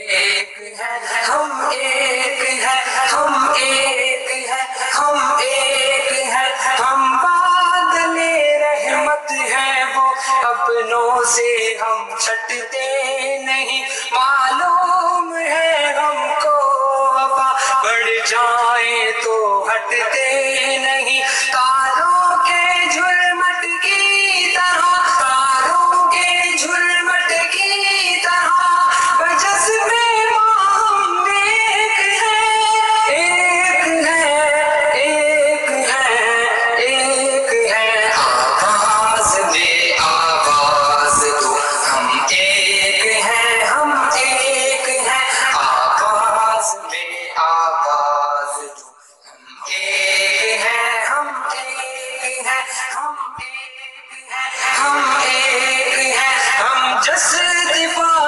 ایک ہے ہم ایک ہے ہم ایک ہے ہم ایک ہے ہم بادل رحمت ہے وہ اپنوں سے ہم چھٹتے نہیں معلوم ہے ہم کو وفا بڑھ جائے تو ہٹتے نہیں تاروں کے جھلمٹ کی طرح تاروں کے جھلمٹ کی طرح بجس میں ہم ایک ہے ایک ہے ایک ہے آواز میں آواز دو ہم ایک ہیں ہم ایک ہیں آواز میں آواز دو ہم ایک ہیں ہم ایک ہیں ہم ایک ہیں ہم ایک ہیں ہم جس دفاع